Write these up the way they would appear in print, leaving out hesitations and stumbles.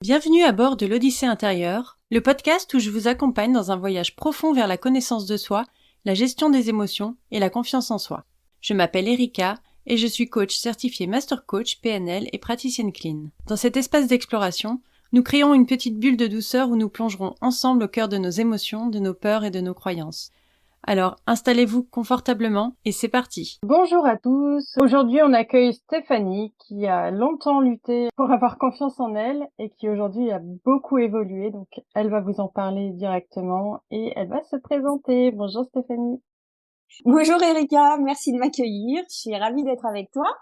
Bienvenue à bord de l'Odyssée intérieure, le podcast où je vous accompagne dans un voyage profond vers la connaissance de soi, la gestion des émotions et la confiance en soi. Je m'appelle Erika et je suis coach certifiée Master Coach PNL et praticienne clean. Dans cet espace d'exploration, nous créons une petite bulle de douceur où nous plongerons ensemble au cœur de nos émotions, de nos peurs et de nos croyances. Alors, installez-vous confortablement et c'est parti. Bonjour à tous. Aujourd'hui, on accueille Stéphanie qui a longtemps lutté pour avoir confiance en elle et qui aujourd'hui a beaucoup évolué. Donc, elle va vous en parler directement et elle va se présenter. Bonjour Stéphanie. Bonjour Erika, merci de m'accueillir. Je suis ravie d'être avec toi.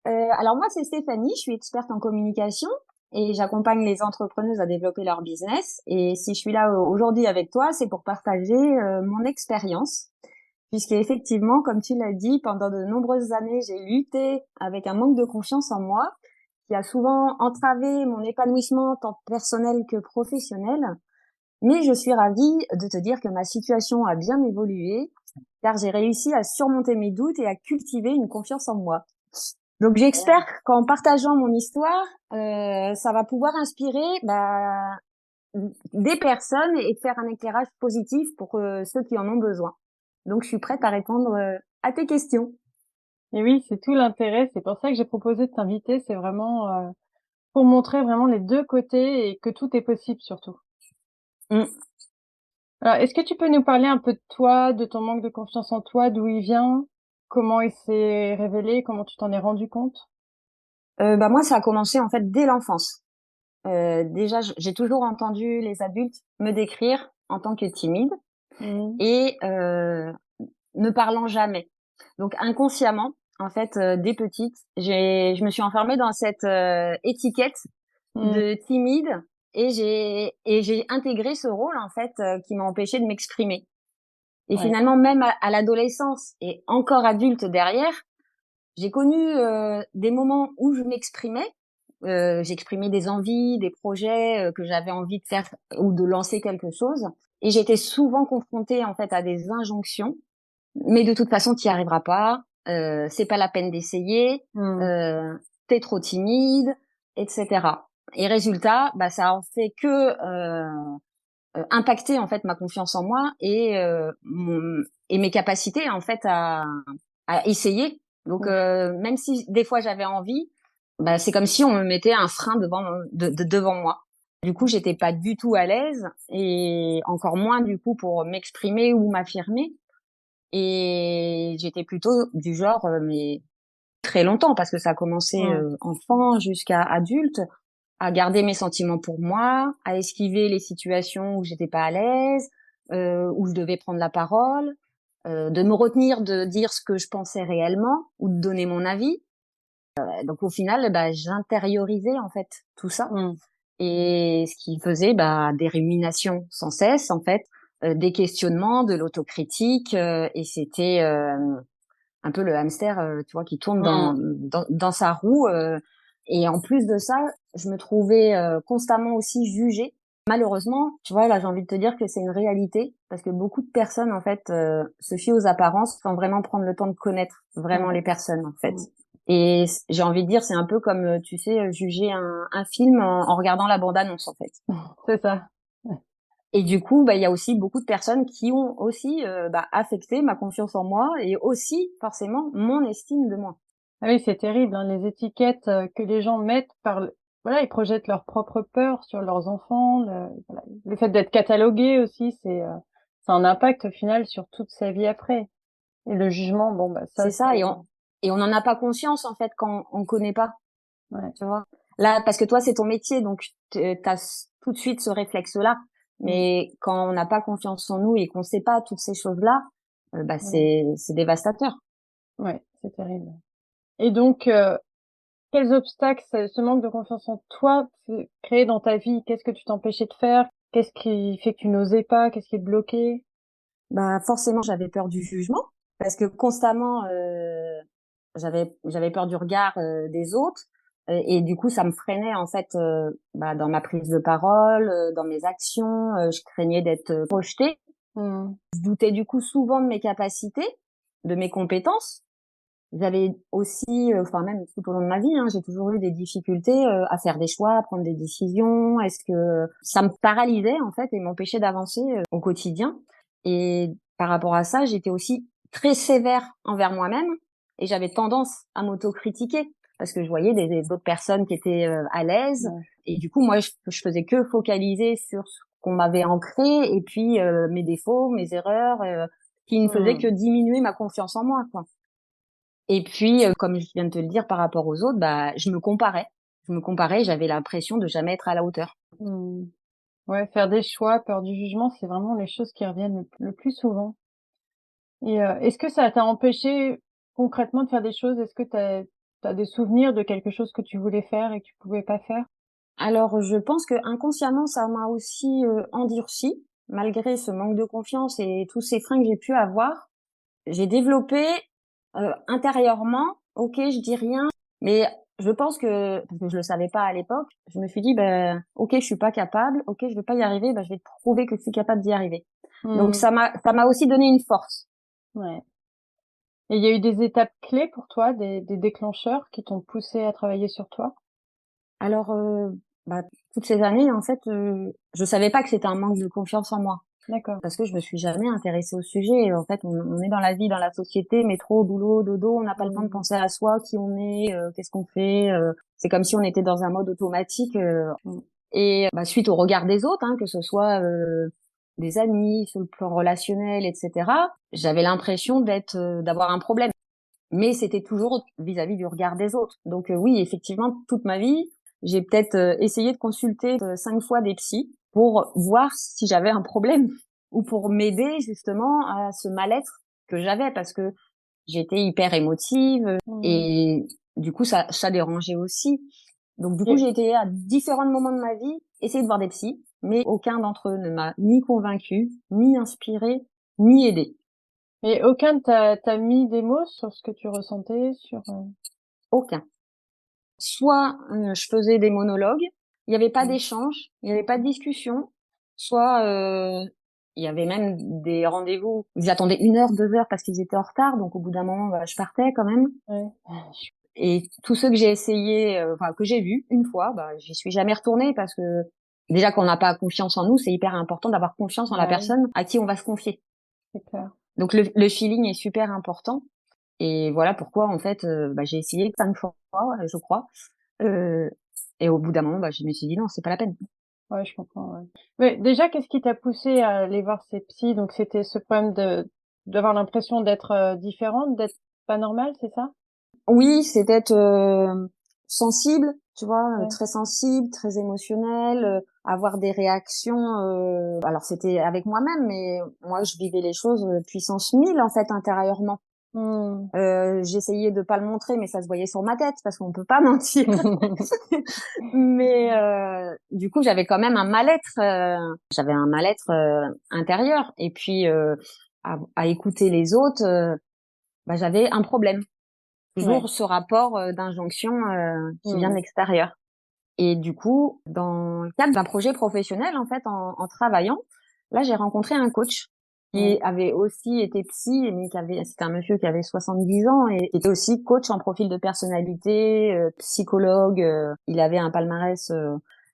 Alors moi, c'est Stéphanie, je suis experte en communication et j'accompagne les entrepreneuses à développer leur business. Et si je suis là aujourd'hui avec toi, c'est pour partager mon expérience. Puisqu'effectivement, comme tu l'as dit, pendant de nombreuses années, j'ai lutté avec un manque de confiance en moi qui a souvent entravé mon épanouissement tant personnel que professionnel. Mais je suis ravie de te dire que ma situation a bien évolué, car j'ai réussi à surmonter mes doutes et à cultiver une confiance en moi. Donc j'espère qu'en partageant mon histoire, ça va pouvoir inspirer des personnes et faire un éclairage positif pour ceux qui en ont besoin. Donc je suis prête à répondre à tes questions. Et oui, c'est tout l'intérêt. C'est pour ça que j'ai proposé de t'inviter. C'est vraiment pour montrer vraiment les deux côtés et que tout est possible surtout. Mm. Alors, est-ce que tu peux nous parler un peu de toi, de ton manque de confiance en toi, d'où il vient, comment il s'est révélé, comment tu t'en es rendu compte? Moi, ça a commencé en fait dès l'enfance. Déjà, j'ai toujours entendu les adultes me décrire en tant que timide et ne parlant jamais. Donc inconsciemment, en fait, dès petite, je me suis enfermée dans cette étiquette de timide et j'ai intégré ce rôle en fait qui m'a empêchée de m'exprimer. Et finalement, même à l'adolescence et encore adulte derrière, j'ai connu des moments où je m'exprimais. J'exprimais des envies, des projets que j'avais envie de faire ou de lancer quelque chose. Et j'étais souvent confrontée en fait à des injonctions. Mais de toute façon, tu n'y arriveras pas. C'est pas la peine d'essayer. T'es trop timide, etc. Et résultat, ça en fait que impacter en fait ma confiance en moi et mes capacités en fait à essayer. Donc même si des fois j'avais envie, c'est comme si on me mettait un frein devant moi. Du coup, j'étais pas du tout à l'aise et encore moins du coup pour m'exprimer ou m'affirmer. Et j'étais plutôt du genre, mais très longtemps parce que ça a commencé enfant jusqu'à adulte, à garder mes sentiments pour moi, à esquiver les situations où j'étais pas à l'aise, où je devais prendre la parole, de me retenir de dire ce que je pensais réellement ou de donner mon avis. Donc au final, j'intériorisais en fait tout ça. Et ce qui faisait des ruminations sans cesse en fait, des questionnements, de l'autocritique, et c'était un peu le hamster, tu vois, qui tourne dans sa roue. Et en plus de ça, je me trouvais constamment aussi jugée. Malheureusement, tu vois, là, j'ai envie de te dire que c'est une réalité parce que beaucoup de personnes, en fait, se fient aux apparences sans vraiment prendre le temps de connaître vraiment les personnes, en fait. Et j'ai envie de dire, c'est un peu comme, tu sais, juger un film en regardant la bande-annonce, en fait. C'est ça. Et du coup, il y a aussi beaucoup de personnes qui ont aussi affecté ma confiance en moi et aussi forcément mon estime de moi. Ah oui, c'est terrible, hein, les étiquettes que les gens mettent voilà, ils projettent leur propre peur sur leurs enfants. Le fait d'être catalogué aussi, c'est un impact au final sur toute sa vie après. Et le jugement, ça, C'est ça, et on n'en a pas conscience en fait quand on connaît pas. ouais. Tu vois. Là, parce que toi, c'est ton métier, donc t'as tout de suite ce réflexe-là. Mais quand on n'a pas confiance en nous et qu'on sait pas toutes ces choses-là, c'est dévastateur. Ouais, c'est terrible. Et donc, quels obstacles ce manque de confiance en toi créé dans ta vie? Qu'est-ce que tu t'empêchais de faire? Qu'est-ce qui fait que tu n'osais pas? Qu'est-ce qui te bloquait? Forcément, j'avais peur du jugement parce que constamment, j'avais peur du regard des autres. Et du coup, ça me freinait en fait dans ma prise de parole, dans mes actions. Je craignais d'être rejetée. Je doutais du coup souvent de mes capacités, de mes compétences. J'avais aussi, enfin même tout au long de ma vie, hein, j'ai toujours eu des difficultés à faire des choix, à prendre des décisions. Est-ce que ça me paralysait en fait et m'empêchait d'avancer au quotidien. Et par rapport à ça, j'étais aussi très sévère envers moi-même et j'avais tendance à m'autocritiquer parce que je voyais des autres personnes qui étaient à l'aise et du coup moi je faisais que focaliser sur ce qu'on m'avait ancré et puis mes défauts, mes erreurs, qui ne faisaient que diminuer ma confiance en moi, quoi. Et puis, comme je viens de te le dire par rapport aux autres, bah, je me comparais. J'avais l'impression de jamais être à la hauteur. Mmh. Ouais, faire des choix, peur du jugement, c'est vraiment les choses qui reviennent le plus souvent. Et est-ce que ça t'a empêché concrètement de faire des choses? Est-ce que t'as des souvenirs de quelque chose que tu voulais faire et que tu pouvais pas faire? Alors, je pense que inconsciemment, ça m'a aussi endurcie, malgré ce manque de confiance et tous ces freins que j'ai pu avoir. J'ai développé intérieurement, ok, je dis rien, mais je pense que parce que je le savais pas à l'époque, je me suis dit, ben, ok, je suis pas capable, ok, je vais pas y arriver, ben, je vais te prouver que je suis capable d'y arriver. Donc Mmh. ça m'a aussi donné une force. Ouais. Et il y a eu des étapes clés pour toi, des déclencheurs qui t'ont poussé à travailler sur toi? Alors, bah, toutes ces années, en fait, je savais pas que c'était un manque de confiance en moi D'accord. parce que je me suis jamais intéressée au sujet. En fait, on est dans la vie, dans la société, métro, boulot, dodo, on n'a pas le temps de Mmh. penser à soi, qui on est, qu'est-ce qu'on fait. C'est comme si on était dans un mode automatique. Mmh. Et bah, suite au regard des autres, hein, que ce soit des amis, sur le plan relationnel, etc., j'avais l'impression d'avoir un problème. Mais c'était toujours vis-à-vis du regard des autres. Donc oui, effectivement, toute ma vie, j'ai peut-être essayé de consulter 5 fois des psys pour voir si j'avais un problème ou pour m'aider justement à ce mal-être que j'avais parce que j'étais hyper émotive Mmh. et du coup ça dérangeait aussi. Donc du coup, Et j'ai été à différents moments de ma vie essayer de voir des psys, mais aucun d'entre eux ne m'a ni convaincue, ni inspirée, ni aidée. et aucun t'a mis des mots sur ce que tu ressentais, sur, Aucun. Soit je faisais des monologues, il n'y avait pas d'échange, il n'y avait pas de discussion, soit il y avait même des rendez-vous, ils attendaient 1 heure, 2 heures parce qu'ils étaient en retard, donc au bout d'un moment, bah, je partais quand même. Ouais. Et tous ceux que j'ai essayé, enfin que j'ai vus une fois, bah, j'y suis jamais retournée parce que déjà qu'on n'a pas confiance en nous, c'est hyper important d'avoir confiance en la Bah oui, personne à qui on va se confier. c'est clair. Donc le feeling est super important. Et voilà pourquoi en fait, bah, j'ai essayé 5 fois, je crois. Euh, et au bout d'un moment, bah, je me suis dit non, c'est pas la peine. Ouais, je comprends, ouais. Mais déjà, qu'est-ce qui t'a poussé à aller voir ces psys? Donc c'était ce problème d'avoir l'impression d'être différente, d'être pas normale, c'est ça? Oui, c'est d'être sensible, tu vois, Ouais. très sensible, très émotionnel, avoir des réactions. Alors c'était avec moi-même, mais moi je vivais les choses puissance 1000 en fait intérieurement. Mmh. J'essayais de pas le montrer, mais ça se voyait sur ma tête parce qu'on peut pas mentir. Mais du coup, j'avais quand même un mal-être. J'avais un mal-être intérieur. Et puis à écouter les autres, bah, j'avais un problème. Ouais. Toujours ce rapport d'injonction qui vient de Mmh. l'extérieur. Et du coup, dans le cadre d'un projet professionnel, en fait, en travaillant, là, j'ai rencontré un coach Ouais. qui avait aussi été psy, mais c'était un monsieur qui avait 70 ans et était aussi coach en profil de personnalité, psychologue. Il avait un palmarès.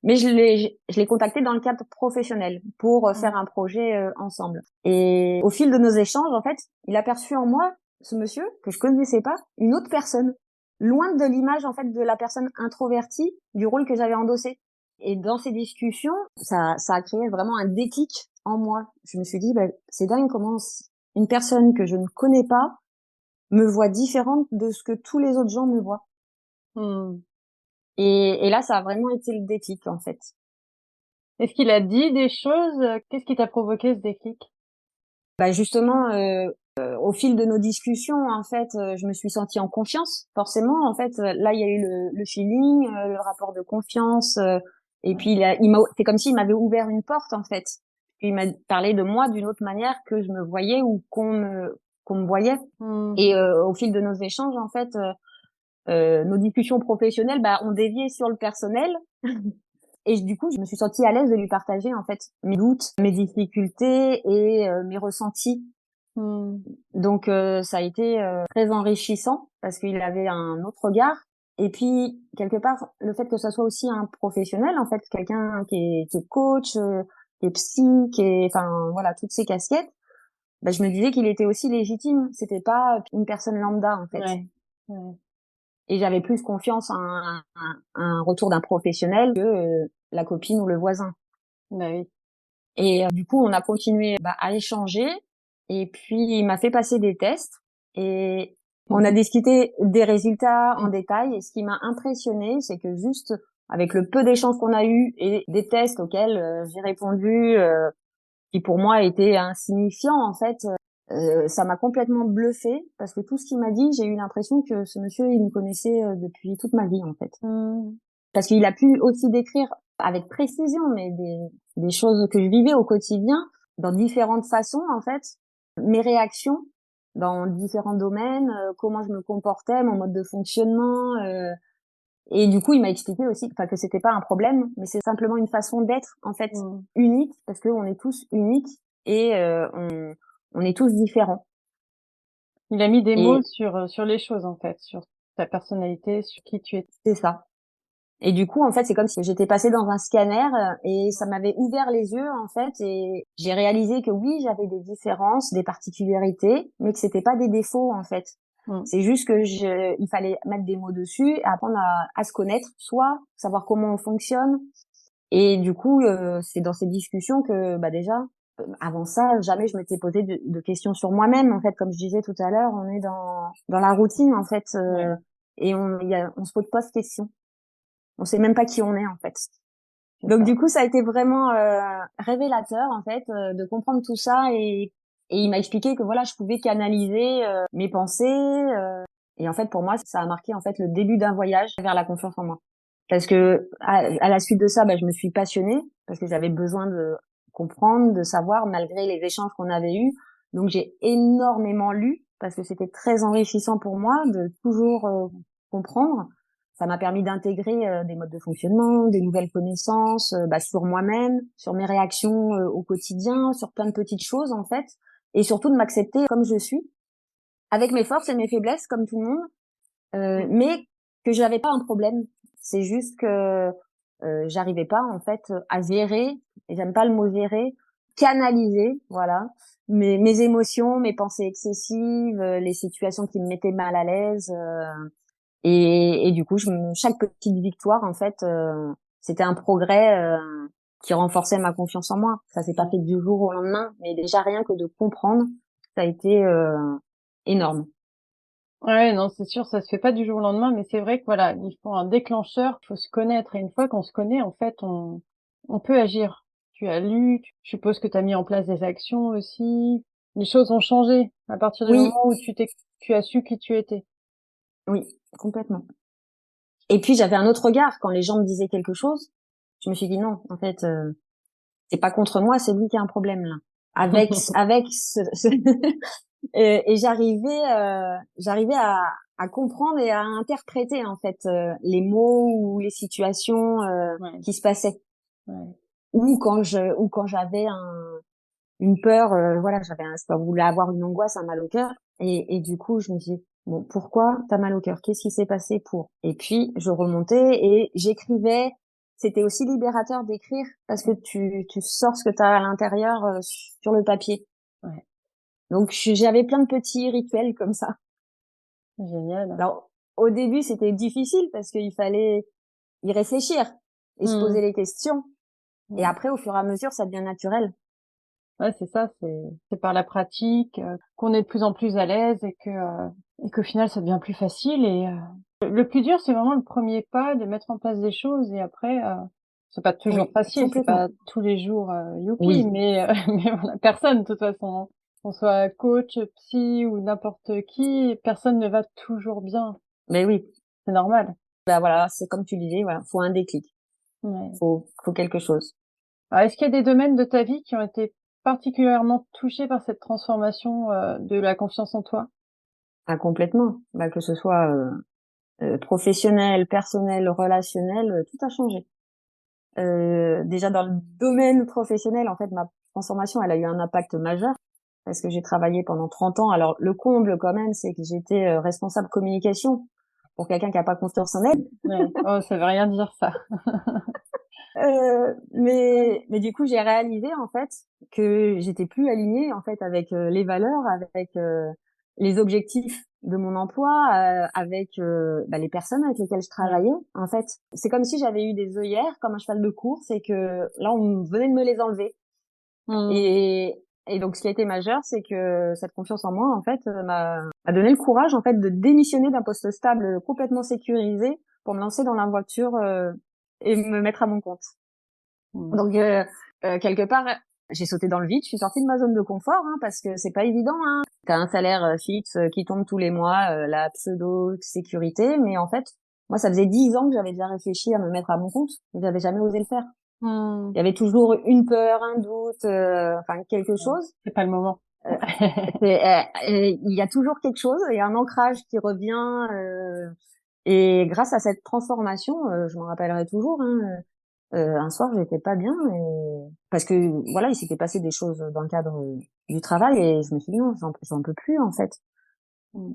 Mais je l'ai contacté dans le cadre professionnel pour Mmh. faire un projet ensemble. Et au fil de nos échanges, en fait, il a perçu en moi, ce monsieur, que je connaissais pas, une autre personne loin de l'image en fait de la personne introvertie du rôle que j'avais endossé. Et dans ces discussions, ça a créé vraiment un déclic en moi. Je me suis dit, bah, c'est dingue comment une personne que je ne connais pas me voit différente de ce que tous les autres gens me voient. Mmh. Et là, ça a vraiment été le déclic en fait. Est-ce qu'il a dit des choses? Qu'est-ce qui t'a provoqué ce déclic? Bah justement, au fil de nos discussions, en fait, je me suis sentie en confiance. Forcément, en fait, là, il y a eu le feeling, le rapport de confiance, et puis c'est comme s'il m'avait ouvert une porte, en fait. Il m'a parlé de moi d'une autre manière que je me voyais ou qu'on me voyait. Mmh. Et au fil de nos échanges, en fait, nos discussions professionnelles, bah, ont dévié sur le personnel. Et du coup, je me suis sentie à l'aise de lui partager en fait mes doutes, mes difficultés et mes ressentis. Donc ça a été très enrichissant parce qu'il avait un autre regard. Et puis quelque part, le fait que ça soit aussi un professionnel, en fait, quelqu'un qui est coach, qui est psy, enfin voilà, toutes ces casquettes, bah, je me disais qu'il était aussi légitime. C'était pas une personne lambda, en fait. Ouais. Ouais. Et j'avais plus confiance en un retour d'un professionnel que la copine ou le voisin. Bah oui. Et du coup, on a continué à échanger. Et puis, il m'a fait passer des tests. Et on a discuté des résultats en détail. Et ce qui m'a impressionné, c'est que juste avec le peu d'échanges qu'on a eu et des tests auxquels j'ai répondu, qui pour moi étaient insignifiants, en fait, ça m'a complètement bluffé parce que tout ce qu'il m'a dit, j'ai eu l'impression que ce monsieur, il me connaissait depuis toute ma vie, en fait. Parce qu'il a pu aussi décrire avec précision, mais des choses que je vivais au quotidien, dans différentes façons, en fait, mes réactions dans différents domaines, comment je me comportais, mon mode de fonctionnement, et du coup, il m'a expliqué aussi, enfin, que c'était pas un problème, mais c'est simplement une façon d'être, en fait, unique, parce qu'on est tous uniques et on est tous différents. Il a mis des mots Et sur les choses, en fait, sur ta personnalité, sur qui tu es. c'est ça. Et du coup, en fait, c'est comme si j'étais passée dans un scanner et ça m'avait ouvert les yeux, en fait, et j'ai réalisé que oui, j'avais des différences, des particularités, mais que c'était pas des défauts, en fait. C'est juste que il fallait mettre des mots dessus et apprendre à se connaître, soit savoir comment on fonctionne. Et du coup, c'est dans ces discussions que, déjà, avant ça, jamais je m'étais posé de questions sur moi-même. En fait, comme je disais tout à l'heure, on est dans la routine, en fait, et on se pose pas de questions. On sait même pas qui on est, en fait. Donc du coup, ça a été vraiment révélateur, en fait, de comprendre tout ça, et il m'a expliqué que voilà, je pouvais canaliser mes pensées, et en fait, pour moi, ça a marqué en fait le début d'un voyage vers la confiance en moi. Parce que à la suite de ça, je me suis passionnée parce que j'avais besoin de comprendre, de savoir, malgré les échanges qu'on avait eus. Donc j'ai énormément lu parce que c'était très enrichissant pour moi de toujours comprendre. Ça m'a permis d'intégrer des modes de fonctionnement, des nouvelles connaissances sur moi-même, sur mes réactions au quotidien, sur plein de petites choses en fait, et surtout de m'accepter comme je suis, avec mes forces et mes faiblesses comme tout le monde, mais que je n'avais pas un problème. C'est juste que j'arrivais pas en fait à gérer, et j'aime pas le mot gérer, canaliser, voilà, mes émotions, mes pensées excessives, les situations qui me mettaient mal à l'aise. Et du coup, chaque petite victoire, en fait, c'était un progrès qui renforçait ma confiance en moi. Ça s'est pas fait du jour au lendemain, mais déjà rien que de comprendre, ça a été énorme. Ouais, non, c'est sûr, ça se fait pas du jour au lendemain, mais c'est vrai que voilà, il faut un déclencheur, il faut se connaître. Et une fois qu'on se connaît, en fait, on peut agir. Tu as lu, je suppose que tu as mis en place des actions aussi. Les choses ont changé à partir du Oui, moment où tu as su qui tu étais. oui, complètement. Et puis j'avais un autre regard quand les gens me disaient quelque chose. Je me suis dit non, en fait, c'est pas contre moi, c'est lui qui a un problème là. Avec et j'arrivais à comprendre et à interpréter en fait les mots ou les situations qui se passaient. Ouais. Ou quand j'avais une peur, voilà, je voulais avoir une angoisse, un mal au cœur, et du coup je me dis bon, pourquoi t'as mal au cœur, qu'est-ce qui s'est passé pour, et puis je remontais et j'écrivais. C'était aussi libérateur d'écrire parce que tu sors ce que t'as à l'intérieur sur le papier. Ouais. Donc j'avais plein de petits rituels comme ça. Génial. Alors au début c'était difficile parce qu'il fallait y réfléchir et se poser les questions, et après au fur et à mesure ça devient naturel. Ouais, c'est ça, c'est par la pratique qu'on est de plus en plus à l'aise et qu'au final ça devient plus facile. Et le plus dur, c'est vraiment le premier pas, de mettre en place des choses, et après c'est pas toujours Oui, facile, c'est complètement. pas tous les jours youpi, Oui, mais mais voilà, personne de toute façon, hein. Qu'on soit coach, psy ou n'importe qui, personne ne va toujours bien. mais oui. C'est normal. Voilà, c'est comme tu disais, voilà, faut un déclic, Ouais. faut quelque chose. Alors, est-ce qu'il y a des domaines de ta vie qui ont été particulièrement touchés par cette transformation de la confiance en toi? Ah, complètement. Que ce soit professionnel, personnel, relationnel, tout a changé. Déjà dans le domaine professionnel, en fait, ma transformation, elle a eu un impact majeur parce que j'ai travaillé pendant 30 ans. Alors, le comble, quand même, c'est que j'étais responsable communication pour quelqu'un qui a pas confiance en elle. Ouais. Oh, ça veut rien dire, ça. Mais du coup, j'ai réalisé, en fait, que j'étais plus alignée, en fait, avec les valeurs, avec les objectifs de mon emploi, avec les personnes avec lesquelles je travaillais. En fait, c'est comme si j'avais eu des œillères, comme un cheval de course, et que là, on venait de me les enlever. Et donc, ce qui a été majeur, c'est que cette confiance en moi, en fait, m'a donné le courage, en fait, de démissionner d'un poste stable complètement sécurisé pour me lancer dans l'aventure et me mettre à mon compte. Donc, quelque part, j'ai sauté dans le vide. Je suis sortie de ma zone de confort, parce que c'est pas évident. T'as un salaire fixe qui tombe tous les mois, la pseudo sécurité, mais en fait, moi, ça faisait 10 ans que j'avais déjà réfléchi à me mettre à mon compte, mais j'avais jamais osé le faire. Il y avait toujours une peur, un doute, quelque chose. C'est pas le moment. Il y a toujours quelque chose, il y a un ancrage qui revient. Et grâce à cette transformation, je m'en rappellerai toujours. Un soir, j'étais pas bien parce que voilà, il s'était passé des choses dans le cadre du travail et je me suis dit non, j'en peux plus en fait.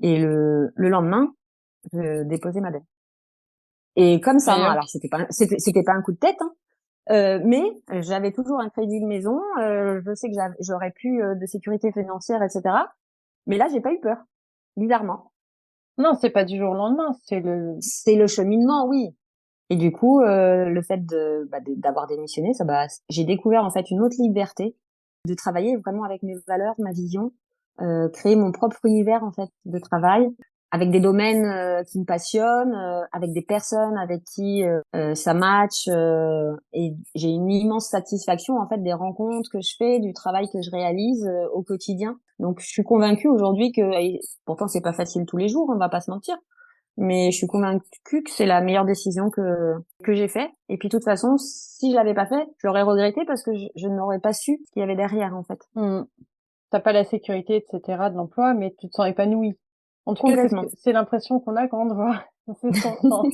Et le lendemain, je déposais ma dette. Et comme ça, alors c'était pas un coup de tête, mais j'avais toujours un crédit de maison, je sais que j'aurais plus de sécurité financière, etc. Mais là, j'ai pas eu peur, bizarrement. Non, c'est pas du jour au lendemain, c'est le cheminement, oui. Et du coup, le fait d'avoir démissionné, j'ai découvert en fait une autre liberté de travailler vraiment avec mes valeurs, ma vision, créer mon propre univers en fait de travail, avec des domaines qui me passionnent, avec des personnes avec qui ça match, et j'ai une immense satisfaction en fait des rencontres que je fais, du travail que je réalise au quotidien. Donc je suis convaincue aujourd'hui et pourtant c'est pas facile tous les jours, on va pas se mentir, mais je suis convaincue que c'est la meilleure décision que j'ai fait. Et puis de toute façon, si je l'avais pas fait, je l'aurais regretté parce que je n'aurais pas su ce qu'il y avait derrière en fait. T'as pas la sécurité, etc. de l'emploi, mais tu te sens épanoui. En tout cas, c'est l'impression qu'on a quand on te voit. C'est son sens.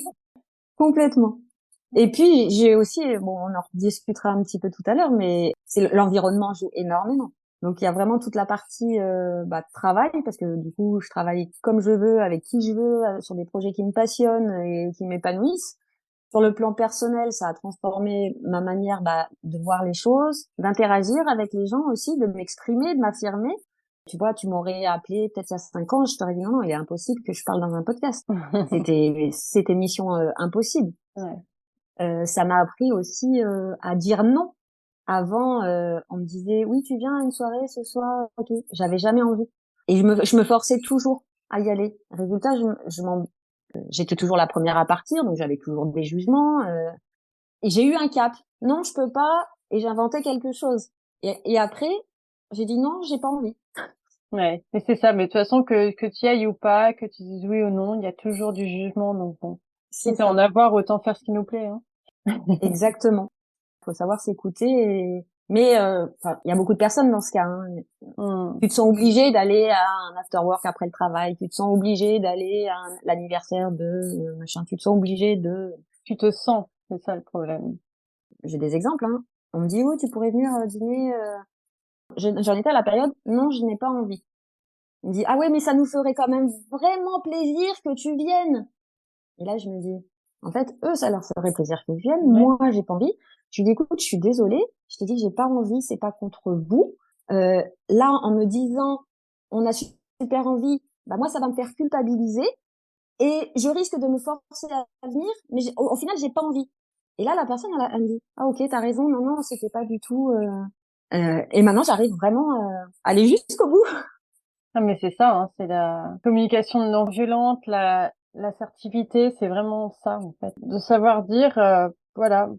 Complètement. Et puis j'ai aussi, bon, on en rediscutera un petit peu tout à l'heure, mais l'environnement joue énormément. Donc il y a vraiment toute la partie travail, parce que du coup je travaille comme je veux, avec qui je veux, sur des projets qui me passionnent et qui m'épanouissent. Sur le plan personnel, ça a transformé ma manière de voir les choses, d'interagir avec les gens aussi, de m'exprimer, de m'affirmer. Tu vois, tu m'aurais appelé peut-être il y a 5 ans, je t'aurais dit non, il est impossible que je parle dans un podcast. C'était mission impossible. Ouais. Ça m'a appris aussi à dire non. Avant, on me disait oui, tu viens à une soirée ce soir, ok. J'avais jamais envie. Et je me forçais toujours à y aller. Résultat, j'étais toujours la première à partir, donc j'avais toujours des jugements. Et j'ai eu un cap. Non, je peux pas. Et j'inventais quelque chose. Et après, j'ai dit non, j'ai pas envie. Ouais, mais c'est ça. Mais de toute façon, que tu y ailles ou pas, que tu dises oui ou non, il y a toujours du jugement. Donc bon, si t'es en avoir, autant faire ce qui nous plaît. Exactement. Faut savoir s'écouter. Mais il y a beaucoup de personnes dans ce cas. Tu te sens obligé d'aller à un after work après le travail. Tu te sens obligé d'aller à l'anniversaire de machin. Tu te sens obligé de. Tu te sens, c'est ça le problème. J'ai des exemples. On me dit oui, tu pourrais venir dîner. J'en étais à la période. Non, je n'ai pas envie. On me dit ah ouais, mais ça nous ferait quand même vraiment plaisir que tu viennes. Et là, je me dis en fait, eux, ça leur ferait plaisir que je vienne. Ouais. Moi, j'ai pas envie. Je lui dis écoute, je suis désolée. Je t'ai dit que j'ai pas envie. C'est pas contre vous. Là, en me disant on a super envie, moi, ça va me faire culpabiliser et je risque de me forcer à venir. Mais au final, j'ai pas envie. Et là, la personne, elle me dit ah ok, t'as raison. Non, c'était pas du tout. Et maintenant, j'arrive vraiment à aller jusqu'au bout. Ah mais c'est ça, c'est la communication non violente, l'assertivité, c'est vraiment ça en fait, de savoir dire voilà,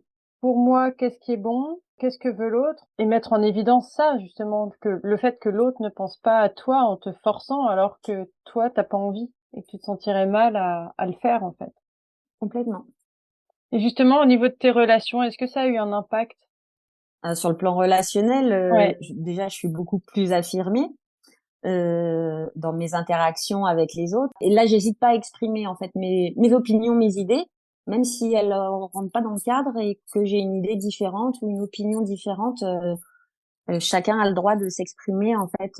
pour moi qu'est-ce qui est bon, qu'est-ce que veut l'autre, et mettre en évidence ça justement, que le fait que l'autre ne pense pas à toi en te forçant alors que toi t'as pas envie et que tu te sentirais mal à le faire en fait. Complètement. Et justement au niveau de tes relations, est-ce que ça a eu un impact? Sur le plan relationnel, ouais. Déjà je suis beaucoup plus affirmée dans mes interactions avec les autres. Et là, j'hésite pas à exprimer en fait mes opinions, mes idées, même si elles rentrent pas dans le cadre et que j'ai une idée différente ou une opinion différente. chacun a le droit de s'exprimer en fait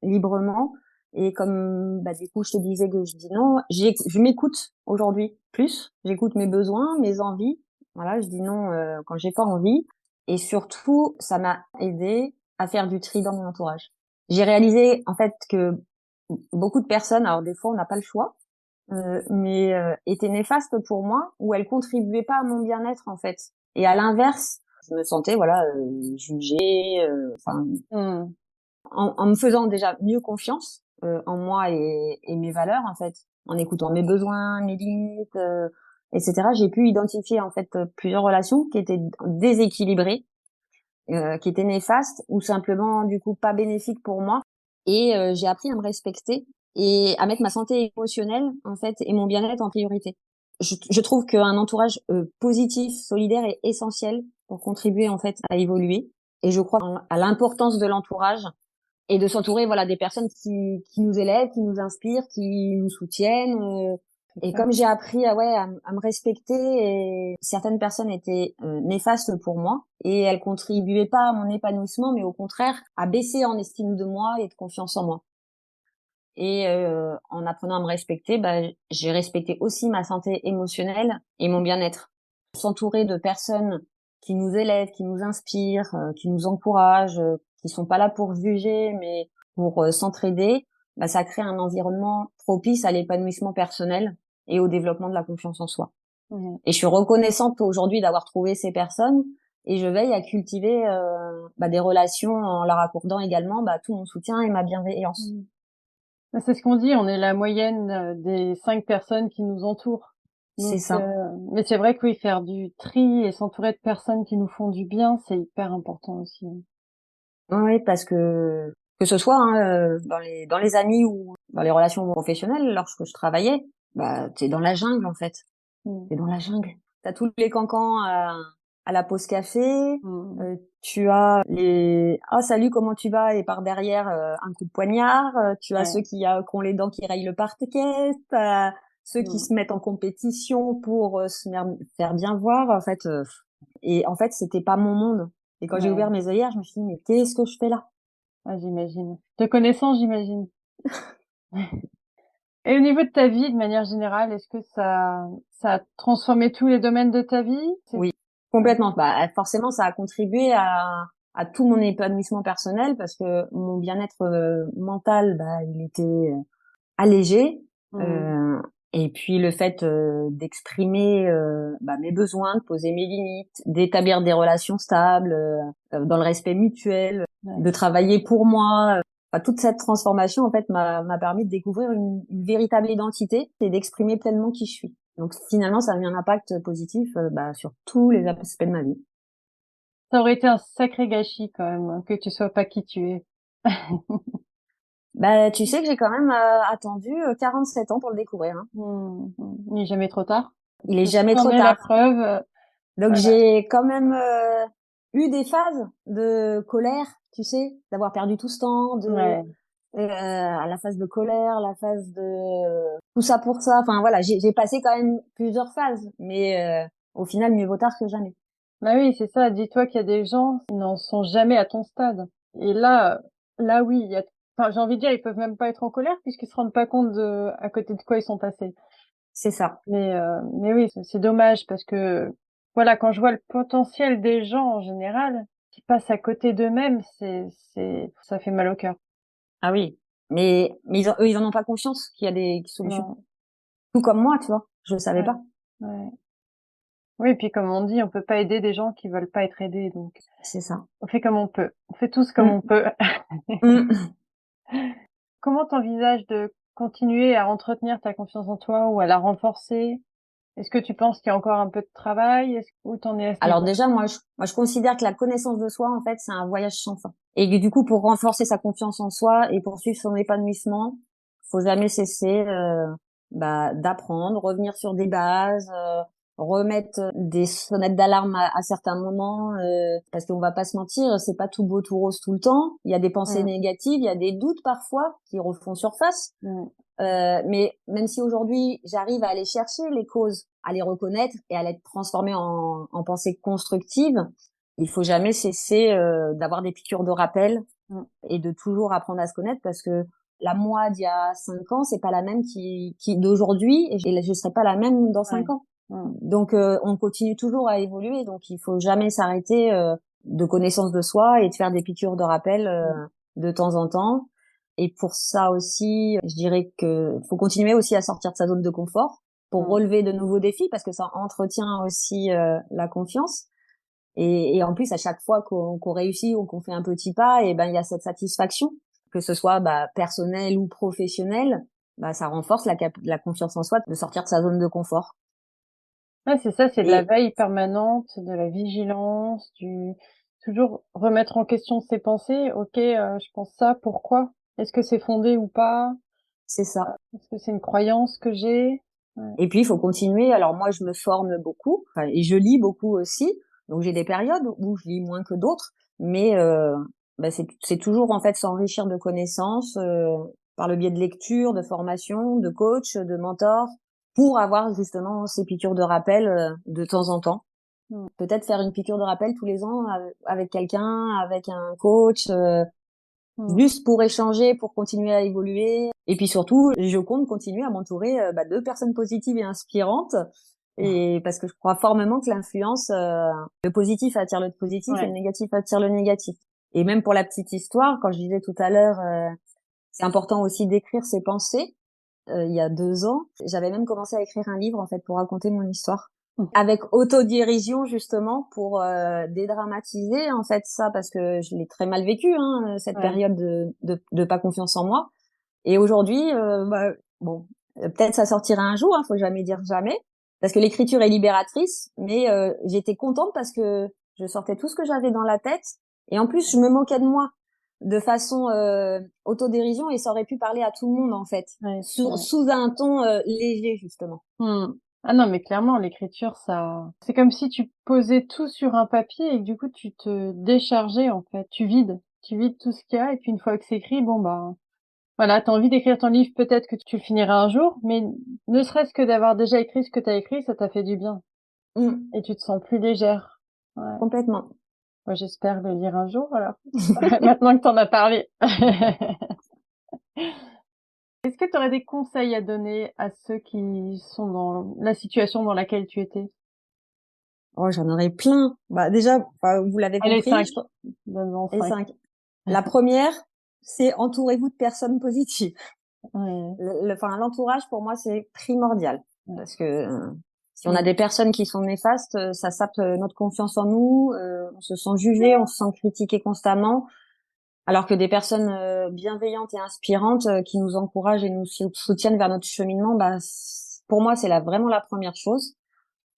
librement. Et comme du coup je te disais que je dis non, je m'écoute aujourd'hui plus. J'écoute mes besoins, mes envies. Voilà, je dis non quand j'ai pas envie. Et surtout, ça m'a aidé à faire du tri dans mon entourage. J'ai réalisé en fait que beaucoup de personnes, alors des fois on n'a pas le choix, mais étaient néfastes pour moi, ou elles contribuaient pas à mon bien-être en fait. Et à l'inverse, je me sentais jugée, en me faisant déjà mieux confiance en moi et mes valeurs en fait, en écoutant mes besoins, mes limites, etc. J'ai pu identifier en fait plusieurs relations qui étaient déséquilibrées, qui étaient néfastes ou simplement du coup pas bénéfiques pour moi. Et j'ai appris à me respecter et à mettre ma santé émotionnelle en fait et mon bien-être en priorité. Je trouve qu'un entourage positif, solidaire est essentiel pour contribuer en fait à évoluer. Et je crois à l'importance de l'entourage et de s'entourer des personnes qui nous élèvent, qui nous inspirent, qui nous soutiennent. Et comme j'ai appris à me respecter, et certaines personnes étaient néfastes pour moi et elles contribuaient pas à mon épanouissement, mais au contraire à baisser en estime de moi et de confiance en moi. Et en apprenant à me respecter, j'ai respecté aussi ma santé émotionnelle et mon bien-être. S'entourer de personnes qui nous élèvent, qui nous inspirent, qui nous encouragent, qui sont pas là pour juger, mais pour s'entraider, ça crée un environnement propice à l'épanouissement personnel et au développement de la confiance en soi. Mmh. Et je suis reconnaissante aujourd'hui d'avoir trouvé ces personnes et je veille à cultiver des relations en leur accordant également tout mon soutien et ma bienveillance. Mmh. C'est ce qu'on dit, on est la moyenne des 5 personnes qui nous entourent. C'est Donc, ça. mais c'est vrai que oui, faire du tri et s'entourer de personnes qui nous font du bien, c'est hyper important aussi. Oui, parce que ce soit dans les amis ou dans les relations professionnelles, lorsque je travaillais, t'es dans la jungle en fait. Mmh. T'es dans la jungle. T'as tous les cancans à la pause café. Mmh. Tu as les salut, comment tu vas, et par derrière un coup de poignard. Tu as Ouais. ceux qui ont les dents qui rayent le parquet. T'as ceux qui Mmh. se mettent en compétition pour faire bien voir en fait. Et en fait, c'était pas mon monde. Et quand j'ai Ouais. ouvert mes œillères, je me suis dit mais qu'est-ce que je fais là? Ah, j'imagine. De connaissance, j'imagine. Et au niveau de ta vie, de manière générale, est-ce que ça a transformé tous les domaines de ta vie? Oui, complètement. Forcément, ça a contribué à tout mon épanouissement personnel parce que mon bien-être mental, il était allégé. Mmh. Euh, et puis le fait d'exprimer mes besoins, de poser mes limites, d'établir des relations stables, dans le respect mutuel, Ouais. de travailler pour moi. Toute cette transformation en fait m'a permis de découvrir une véritable identité et d'exprimer pleinement qui je suis. Donc finalement, ça a eu un impact positif sur tous les aspects de ma vie. Ça aurait été un sacré gâchis quand même, hein, que tu sois pas qui tu es. Tu sais que j'ai quand même attendu 47 ans pour le découvrir. Hein. Mmh, mmh. Il n'est jamais trop tard. Il est C'est ce jamais trop qu'en est la tard. preuve. Donc Voilà. j'ai quand même eu des phases de colère, tu sais, d'avoir perdu tout ce temps, Ouais. à la phase de colère, la phase de tout ça pour ça. Enfin voilà, j'ai passé quand même plusieurs phases, mais au final mieux vaut tard que jamais. Bah oui, c'est ça. Dis-toi qu'il y a des gens qui n'en sont jamais à ton stade. Et là oui, enfin, j'ai envie de dire, ils peuvent même pas être en colère puisqu'ils se rendent pas compte de à côté de quoi ils sont passés. C'est ça. Mais oui, c'est dommage parce que voilà, quand je vois le potentiel des gens en général qui passent à côté d'eux-mêmes, ça fait mal au cœur. Ah oui, mais eux ils en ont pas conscience qu'il y a des solutions. Non. Tout comme moi, tu vois, je savais Ouais. pas. Ouais. Oui, et puis comme on dit, on peut pas aider des gens qui veulent pas être aidés, donc C'est ça. on fait comme on peut. On fait tous comme on Mm. peut. Mm. Comment t'envisages de continuer à entretenir ta confiance en toi ou à la renforcer? Est-ce que tu penses qu'il y a encore un peu de travail? Où t'en es à ce Alors niveau? déjà, moi, je considère que la connaissance de soi, en fait, c'est un voyage sans fin. Et que du coup, pour renforcer sa confiance en soi et poursuivre son épanouissement, faut jamais cesser d'apprendre, revenir sur des bases, remettre des sonnettes d'alarme à certains moments, parce qu'on va pas se mentir, c'est pas tout beau tout rose tout le temps. Il y a des pensées Mmh. négatives, il y a des doutes parfois qui refont surface. Mmh. Mais même si aujourd'hui j'arrive à aller chercher les causes, à les reconnaître et à les transformer en pensées constructives, il faut jamais cesser d'avoir des piqûres de rappel et de toujours apprendre à se connaître, parce que la moi d'il y a 5 ans, c'est pas la même qui d'aujourd'hui, et je serai pas la même dans 5 ans. Donc on continue toujours à évoluer, donc il faut jamais s'arrêter de connaissance de soi et de faire des piqûres de rappel de temps en temps. Et pour ça aussi, je dirais que faut continuer aussi à sortir de sa zone de confort pour relever de nouveaux défis, parce que ça entretient aussi la confiance. Et en plus, à chaque fois qu'on réussit ou qu'on fait un petit pas, et ben il y a cette satisfaction, que ce soit personnel ou professionnel. Ça renforce la confiance en soi de sortir de sa zone de confort. Ouais, c'est ça, c'est de la veille permanente, de la vigilance, toujours remettre en question ses pensées. Ok, je pense ça, pourquoi? Est-ce que c'est fondé ou pas? C'est ça. Est-ce que c'est une croyance que j'ai? Ouais. Et puis il faut continuer. Alors moi, je me forme beaucoup, et je lis beaucoup aussi. Donc j'ai des périodes où je lis moins que d'autres, mais c'est toujours en fait s'enrichir de connaissances par le biais de lecture, de formation, de coach, de mentor, pour avoir justement ces piqûres de rappel de temps en temps. Peut-être faire une piqûre de rappel tous les ans avec quelqu'un, avec un coach, juste pour échanger, pour continuer à évoluer. Et puis surtout, je compte continuer à m'entourer de personnes positives et inspirantes. Et parce que je crois formellement que l'influence, le positif attire le positif et le négatif attire le négatif. Et même pour la petite histoire, quand je disais tout à l'heure, c'est important aussi d'écrire ses pensées. Il y a 2 ans, j'avais même commencé à écrire un livre en fait pour raconter mon histoire, avec autodérision justement, pour dédramatiser en fait ça, parce que je l'ai très mal vécu cette période de pas confiance en moi. Et aujourd'hui, peut-être ça sortira un jour, faut jamais dire jamais, parce que l'écriture est libératrice, mais j'étais contente parce que je sortais tout ce que j'avais dans la tête, et en plus je me moquais de moi de façon autodérision, et ça aurait pu parler à tout le monde en fait, sous un ton léger justement. Ah non, mais clairement, l'écriture, c'est comme si tu posais tout sur un papier et que du coup tu te déchargeais en fait, tu vides tout ce qu'il y a, et puis une fois que c'est écrit, voilà, t'as envie d'écrire ton livre, peut-être que tu le finiras un jour, mais ne serait-ce que d'avoir déjà écrit ce que t'as écrit, ça t'a fait du bien. Et tu te sens plus légère. Ouais. Complètement. Moi, j'espère le lire un jour, alors. Maintenant que t'en as parlé. Est-ce que tu aurais des conseils à donner à ceux qui sont dans la situation dans laquelle tu étais? Oh, j'en aurais plein. Déjà, vous l'avez compris. Allez, 5. Donne-en 5. La première, c'est entourez-vous de personnes positives. L'entourage, pour moi, c'est primordial. Parce que si on a des personnes qui sont néfastes, ça sape notre confiance en nous, on se sent jugé, on se sent critiqué constamment. Alors que des personnes bienveillantes et inspirantes qui nous encouragent et nous soutiennent vers notre cheminement, pour moi, c'est vraiment la première chose.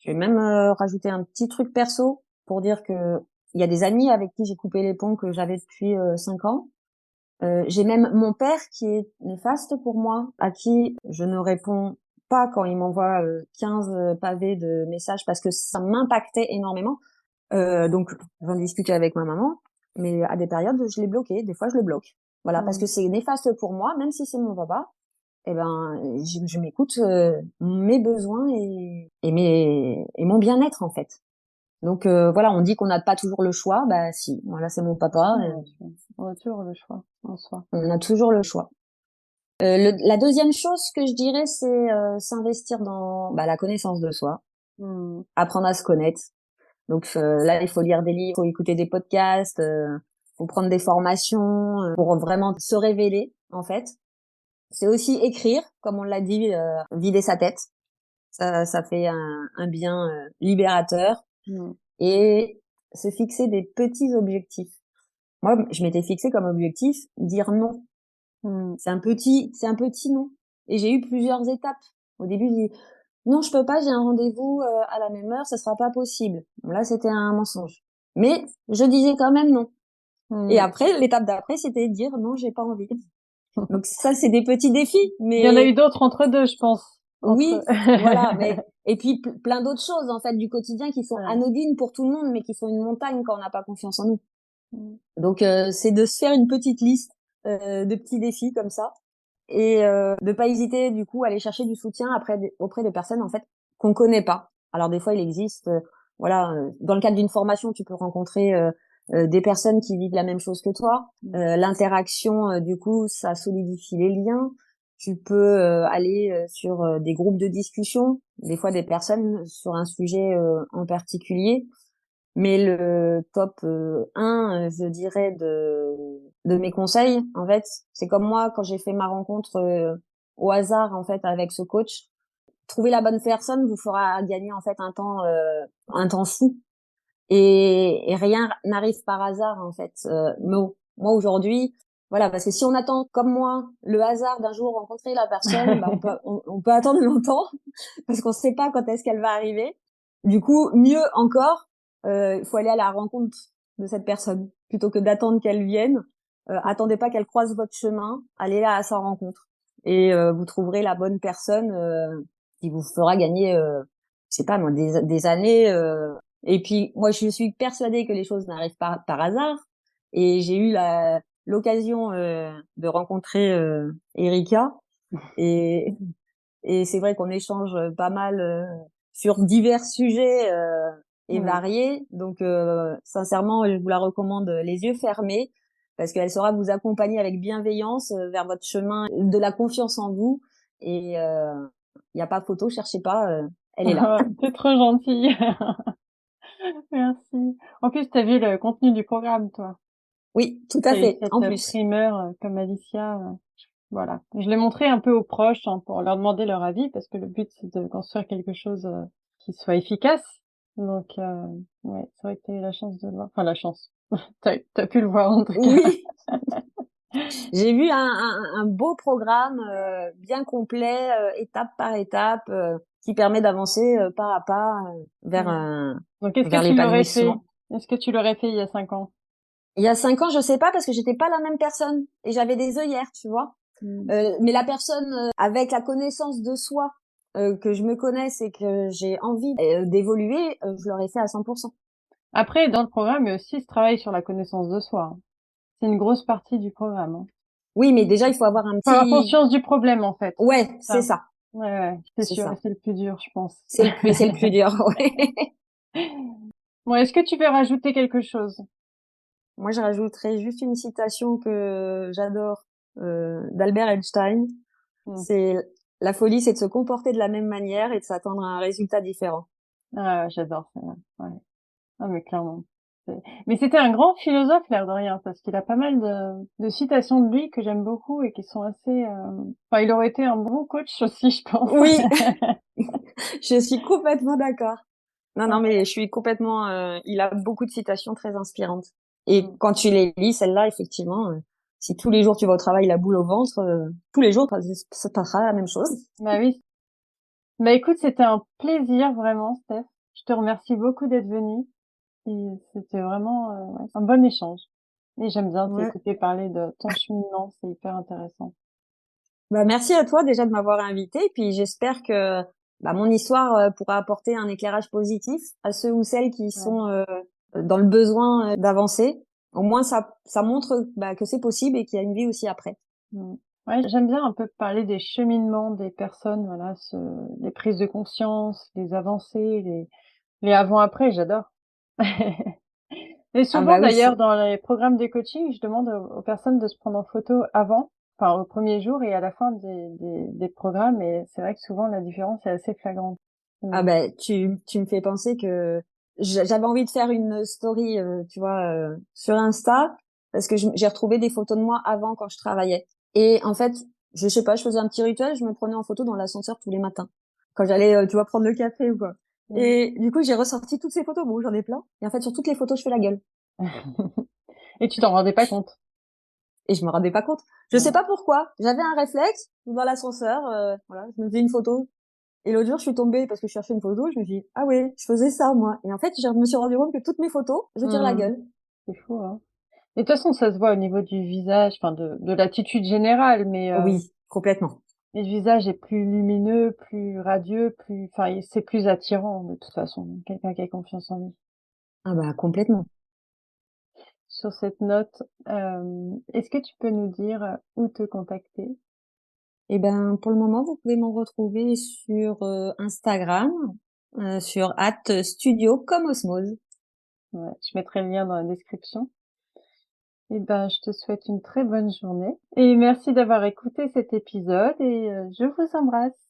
Je vais même rajouter un petit truc perso pour dire que il y a des amis avec qui j'ai coupé les ponts que j'avais depuis 5 ans. J'ai même mon père qui est néfaste pour moi, à qui je ne réponds pas quand il m'envoie 15 pavés de messages, parce que ça m'impactait énormément. Donc j'en discutais avec ma maman, mais à des périodes je l'ai bloqué, des fois je le bloque. Voilà, parce que c'est néfaste pour moi, même si c'est mon papa. Je m'écoute mes besoins et mon bien-être en fait. Donc voilà, on dit qu'on n'a pas toujours le choix, si, voilà, c'est mon papa. On a toujours le choix en soi. On a toujours le choix. La deuxième chose que je dirais, c'est s'investir dans la connaissance de soi, apprendre à se connaître. Donc là, il faut lire des livres, il faut écouter des podcasts, faut prendre des formations pour vraiment se révéler en fait. C'est aussi écrire, comme on l'a dit, vider sa tête. Ça fait un bien libérateur. Et se fixer des petits objectifs. Moi, je m'étais fixé comme objectif dire non. C'est un petit non. Et j'ai eu plusieurs étapes. Au début, j'ai dit non, je peux pas, j'ai un rendez-vous à la même heure, ça sera pas possible. Bon, là, c'était un mensonge. Mais je disais quand même non. Et après, l'étape d'après, c'était de dire non, j'ai pas envie. Donc ça, c'est des petits défis. Mais il y en a eu d'autres entre deux, je pense. Oui, voilà. Mais et puis plein d'autres choses en fait du quotidien qui sont anodines pour tout le monde, mais qui sont une montagne quand on n'a pas confiance en nous. Donc c'est de se faire une petite liste de petits défis comme ça, et de pas hésiter du coup à aller chercher du soutien auprès des personnes en fait qu'on connaît pas. Alors des fois il existe voilà, dans le cadre d'une formation, tu peux rencontrer des personnes qui vivent la même chose que toi. L'interaction, du coup, ça solidifie les liens. Tu peux aller sur des groupes de discussion, des fois des personnes sur un sujet en particulier. Mais le top 1, je dirais, de mes conseils, en fait, c'est comme moi, quand j'ai fait ma rencontre au hasard, en fait, avec ce coach. Trouver la bonne personne vous fera gagner, en fait, un temps fou. Et rien n'arrive par hasard, en fait. Moi, aujourd'hui, voilà, parce que si on attend, comme moi, le hasard d'un jour rencontrer la personne, bah, on peut attendre longtemps, parce qu'on sait pas quand est-ce qu'elle va arriver. Du coup, mieux encore, il faut aller à la rencontre de cette personne plutôt que d'attendre qu'elle vienne. Attendez pas qu'elle croise votre chemin, allez là à sa rencontre et vous trouverez la bonne personne qui vous fera gagner, je sais pas moi, des années. Et puis moi, je suis persuadée que les choses n'arrivent pas par hasard. Et j'ai eu l'occasion de rencontrer Erika et c'est vrai qu'on échange pas mal sur divers sujets et variés. Donc, sincèrement, je vous la recommande les yeux fermés parce qu'elle saura vous accompagner avec bienveillance vers votre chemin de la confiance en vous. Et il n'y a pas photo, cherchez pas, elle est là. C'est trop gentil. Merci. En plus, t'as vu le contenu du programme, toi. Oui, tout à T'as eu fait, cette en plus. primeur comme Alicia. Voilà. Je l'ai montré un peu aux proches pour leur demander leur avis parce que le but, c'est de construire quelque chose qui soit efficace. Donc, ouais, c'est vrai que t'as eu la chance de le voir. Enfin, la chance. T'as pu le voir en tout cas. Oui, j'ai vu un beau programme bien complet, étape par étape, qui permet d'avancer pas à pas vers Donc, est-ce que vers tu l'aurais fait? l'épanouissement. Est-ce que tu l'aurais fait il y a 5 ans? Il y a 5 ans, je sais pas parce que j'étais pas la même personne et j'avais des œillères, tu vois. Mais la personne avec la connaissance de soi que je me connaisse et que j'ai envie d'évoluer, je l'aurais fait à 100%. Après, dans le programme, il y a aussi ce travail sur la connaissance de soi, hein. C'est une grosse partie du programme, hein. Oui, mais déjà il faut avoir un Faut avoir petit. conscience du problème, en fait. Ouais, c'est Ça. ça, Ouais, ouais, c'est c'est sûr. Et ça. c'est le plus dur, je pense. C'est le plus dur. Ouais. Bon, est-ce que tu veux rajouter quelque chose? Moi, je rajouterais juste une citation que j'adore d'Albert Einstein. Hmm. C'est la folie, c'est de se comporter de la même manière et de s'attendre à un résultat différent. Ah, ouais, j'adore ça. Ouais. Ah, mais clairement. Mais c'était un grand philosophe, l'air de rien, parce qu'il a pas mal de citations de lui que j'aime beaucoup et qui sont assez. Enfin, il aurait été un bon coach aussi, je pense. Oui, je suis complètement d'accord. Non, mais je suis complètement. Il a beaucoup de citations très inspirantes. Et Mm. quand tu les lis, celle-là, effectivement, si tous les jours tu vas au travail la boule au ventre, tous les jours ça passera la même chose. Bah oui. Bah écoute, c'était un plaisir vraiment, Steph. Je te remercie beaucoup d'être venu. Et c'était vraiment ouais, un bon échange. Et j'aime bien Ouais. t'écouter parler de ton cheminement, c'est hyper intéressant. Bah, merci à toi déjà de m'avoir invité. Et puis j'espère que mon histoire pourra apporter un éclairage positif à ceux ou celles qui Ouais. sont dans le besoin d'avancer. Au moins ça montre que c'est possible et qu'il y a une vie aussi après. Mm. Ouais, j'aime bien un peu parler des cheminements des personnes, voilà, les prises de conscience, les avancées, les avant-après, j'adore. Et Ah souvent bah oui, d'ailleurs dans les programmes de coaching, je demande aux personnes de se prendre en photo avant, enfin au premier jour et à la fin des programmes, et c'est vrai que souvent la différence est assez flagrante. ah Mm. bah tu me fais penser que j'avais envie de faire une story, tu vois, sur Insta parce que j'ai retrouvé des photos de moi avant quand je travaillais. Et en fait, je sais pas, je faisais un petit rituel, je me prenais en photo dans l'ascenseur tous les matins quand j'allais, tu vois, prendre le café ou quoi. Mm. Et du coup, j'ai ressorti toutes ces photos. Bon, j'en ai plein. Et en fait, sur toutes les photos, je fais la gueule. Et tu t'en rendais pas compte. Et je me rendais pas compte. Je sais Ouais. pas pourquoi. J'avais un réflexe dans l'ascenseur. Voilà, je me faisais une photo. Et l'autre jour, je suis tombée parce que je cherchais une photo. Je me suis dit, ah ouais, je faisais ça, moi. Et en fait, je me suis rendu compte que toutes mes photos, je tire la Mm. gueule. C'est fou, hein. Et de toute façon, ça se voit au niveau du visage, enfin de l'attitude générale, mais Oui, complètement. le visage est plus lumineux, plus radieux, enfin, c'est plus attirant de toute façon. Quelqu'un qui a confiance en lui. Ah bah, complètement. Sur cette note, est-ce que tu peux nous dire où te contacter? Et ben, pour le moment, vous pouvez m'en retrouver sur Instagram, sur @studio comme Osmose. Ouais, je mettrai le lien dans la description. Et ben, je te souhaite une très bonne journée. Et merci d'avoir écouté cet épisode et je vous embrasse.